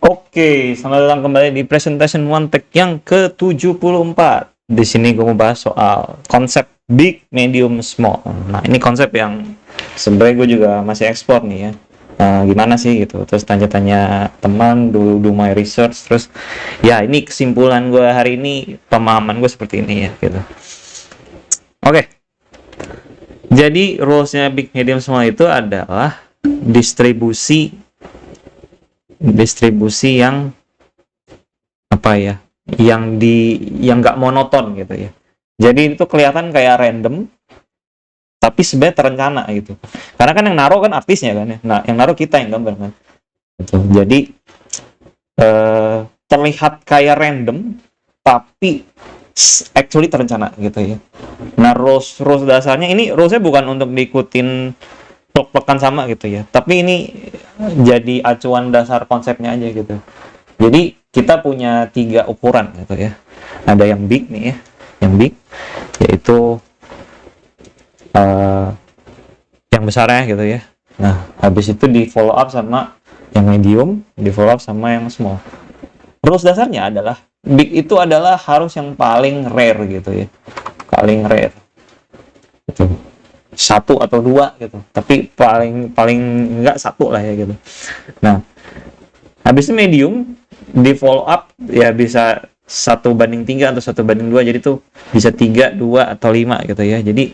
Oke, selamat datang kembali di Presentation One Tech yang ke-74. Di sini gue mau bahas soal konsep big, medium, small. Nah, ini konsep yang sebenarnya gue juga masih ekspor nih ya. Gimana sih gitu. Terus tanya-tanya teman, do my research. Terus ya ini kesimpulan gue hari ini, pemahaman gue seperti ini ya gitu. Oke, jadi rules-nya big, medium, small itu adalah distribusi yang apa ya, yang nggak monoton gitu ya. Jadi itu kelihatan kayak random tapi sebenarnya terencana gitu, karena kan yang naruh kan artisnya kan ya, nah yang naruh kita yang gambar kan gitu. Jadi terlihat kayak random tapi actually terencana gitu ya. Nah, rules dasarnya ini, rulesnya bukan untuk diikutin plek-plekan sama gitu ya, tapi ini jadi acuan dasar konsepnya aja gitu. Jadi kita punya 3 ukuran gitu ya. Ada yang big nih ya, yang big yaitu yang besarnya gitu ya. Nah, habis itu di follow up sama yang medium, di follow up sama yang small. Rules dasarnya adalah big itu adalah harus yang paling rare gitu ya, paling rare. Gitu. 1 atau 2 gitu, tapi paling enggak 1 lah ya gitu. Nah, habis itu medium di follow up ya bisa 1:3 atau 1:2, jadi tuh bisa 3, 2 atau 5 gitu ya. Jadi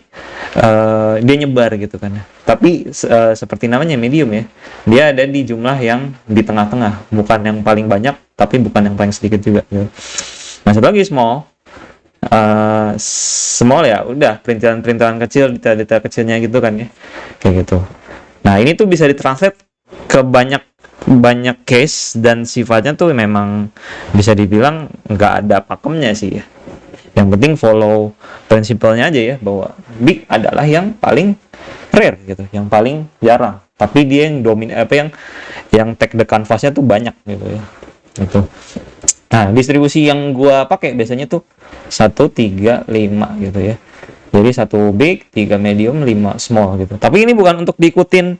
dia nyebar gitu kan. Tapi seperti namanya medium ya, dia ada di jumlah yang di tengah-tengah, bukan yang paling banyak tapi bukan yang paling sedikit juga gitu. Nah, satu lagi small. Small ya udah perintilan-perintilan kecil, detail-detail kecilnya gitu kan ya, kayak gitu. Nah, ini tuh bisa ditranslate ke banyak case dan sifatnya tuh memang bisa dibilang nggak ada pakemnya sih ya. Yang penting follow prinsipalnya aja ya, bahwa big adalah yang paling rare gitu, yang paling jarang. Tapi dia yang yang take the canvasnya tuh banyak gitu ya. Gitu. Nah, distribusi yang gua pakai biasanya tuh 1, 3, 5 gitu ya. Jadi 1 big, 3 medium, 5 small gitu. Tapi ini bukan untuk diikutin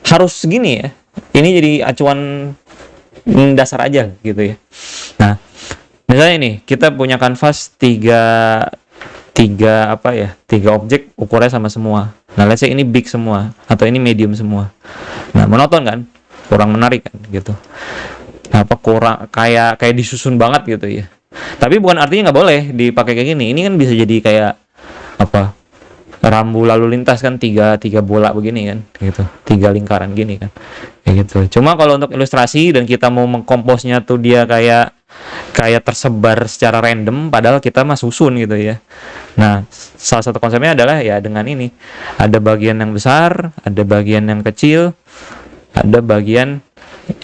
harus segini ya. Ini jadi acuan dasar aja gitu ya. Nah, misalnya nih, kita punya kanvas 3 objek ukurannya sama semua. Nah, let's say ini big semua atau ini medium semua. Nah, monoton kan? Kurang menarik kan gitu. Kurang kayak disusun banget gitu ya. Tapi bukan artinya nggak boleh dipakai kayak gini. Ini kan bisa jadi kayak rambu lalu lintas kan, tiga bola begini kan, gitu, 3 lingkaran gini kan, kayak gitu. Cuma kalau untuk ilustrasi dan kita mau mengkomposnya tuh dia kayak tersebar secara random, padahal kita mah susun gitu ya. Nah, salah satu konsepnya adalah ya dengan ini, ada bagian yang besar, ada bagian yang kecil, ada bagian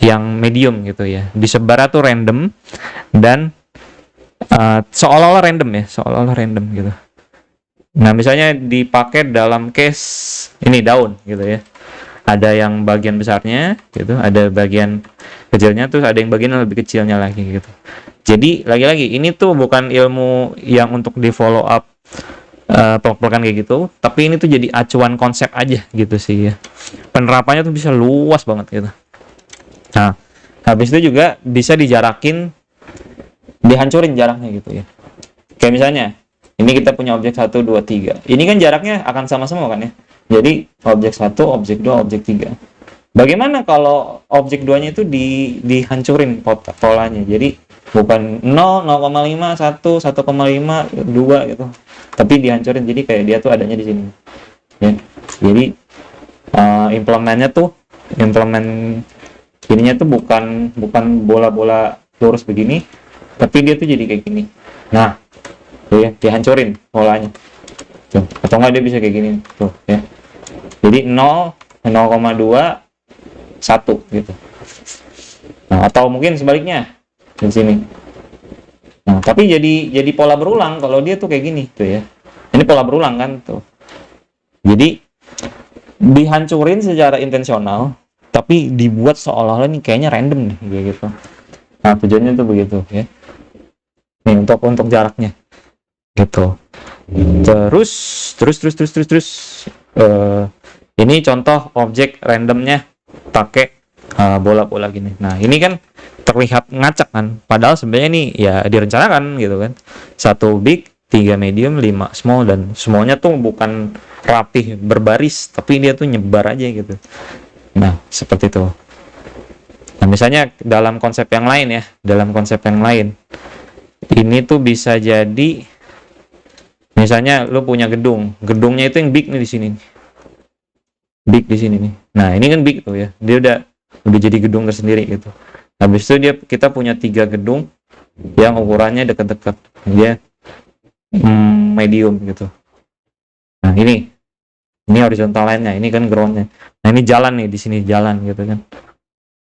yang medium gitu ya. Disebar tuh random dan seolah-olah random gitu. Nah, misalnya dipakai dalam case ini daun gitu ya. Ada yang bagian besarnya gitu, ada bagian kecilnya, terus ada yang bagian yang lebih kecilnya lagi gitu. Jadi lagi-lagi ini tuh bukan ilmu yang untuk di follow up pelak-pelakan kayak gitu, tapi ini tuh jadi acuan konsep aja gitu sih ya. Penerapannya tuh bisa luas banget gitu. Nah, habis itu juga bisa dijarakin, dihancurin jaraknya gitu ya. Kayak misalnya, ini kita punya objek 1, 2, 3. Ini kan jaraknya akan sama semua kan ya. Jadi, objek 1, objek 2, objek 3. Bagaimana kalau objek 2-nya itu dihancurin polanya? Jadi, bukan 0, 0,5, 1, 1,5, 2 gitu. Tapi dihancurin, jadi kayak dia tuh adanya di sini. Ya. Jadi, implement ininya tuh bukan bola-bola lurus begini, tapi dia tuh jadi kayak gini. Nah, tuh ya, dihancurin polanya. Tuh, atau enggak dia bisa kayak gini tuh ya. Jadi 0, 0,2, 1 gitu. Nah, atau mungkin sebaliknya di sini. Nah, tapi jadi pola berulang kalau dia tuh kayak gini tuh ya. Ini pola berulang kan tuh. Jadi dihancurin secara intensional, tapi dibuat seolah-olah nih kayaknya random nih gitu. Nah, tujuannya tuh begitu ya. Nih untuk jaraknya gitu. Terus ini contoh objek randomnya pakai bola-bola gini. Nah, ini kan terlihat ngacak kan. Padahal sebenarnya ini ya direncanakan gitu kan. Satu big, 3 medium, 5 small, dan semuanya tuh bukan rapih berbaris, tapi dia tuh nyebar aja gitu. Nah, seperti itu. Nah, misalnya dalam konsep yang lain ya, dalam konsep yang lain, ini tuh bisa jadi, misalnya lu punya gedungnya itu yang big nih di sini, big di sini nih. Nah, ini kan big tuh ya, dia udah jadi gedung tersendiri gitu. Habis itu kita punya 3 gedung yang ukurannya dekat-dekat, dia medium gitu. Nah, ini horizontal line-nya, ini kan ground-nya. Nah, ini jalan nih, di sini jalan gitu kan.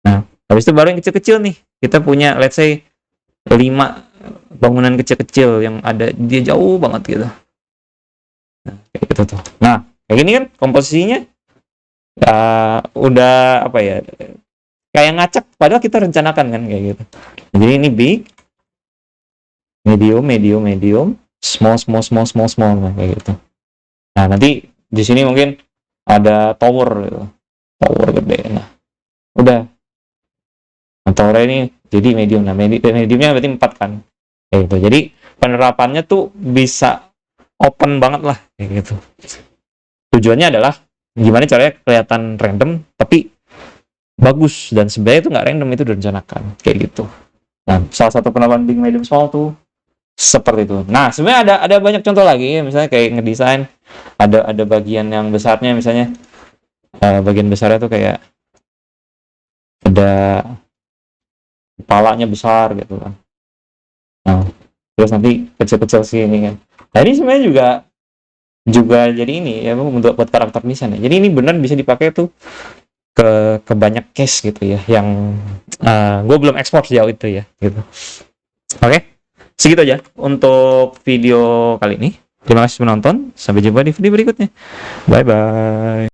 Nah, habis itu baru yang kecil-kecil nih. Kita punya let's say 5 bangunan kecil-kecil yang ada dia jauh banget gitu. Nah, kayak gitu tuh. Nah, kayak gini kan komposisinya udah apa ya? Kayak ngacak padahal kita rencanakan kan kayak gitu. Jadi ini big, medium, medium, medium, small, small, small, small, small, nah, kayak gitu. Nah, nanti di sini mungkin ada tower gitu. Tower gede. Nah, udah. Nah, tower ini jadi medium. Nah, mediumnya berarti 4 kan. Kayak gitu. Jadi penerapannya tuh bisa open banget lah kayak gitu. Tujuannya adalah gimana caranya kelihatan random tapi bagus, dan sebenarnya itu nggak random, itu direncanakan kayak gitu. Nah, salah satu penerapan big, medium, small tuh seperti itu. Nah, sebenarnya ada banyak contoh lagi, misalnya kayak ngedesain ada bagian yang besarnya, misalnya bagian besarnya tuh kayak ada kepalanya besar gitu kan. Nah, terus nanti kecil-kecil sini kan. Nah, ini sebenarnya juga jadi ini ya untuk buat karakter desain ya. Jadi ini benar bisa dipakai tuh ke banyak case gitu ya, yang gue belum ekspor sejauh itu ya gitu. Oke, segitu aja untuk video kali ini. Terima kasih menonton, sampai jumpa di video berikutnya. Bye bye.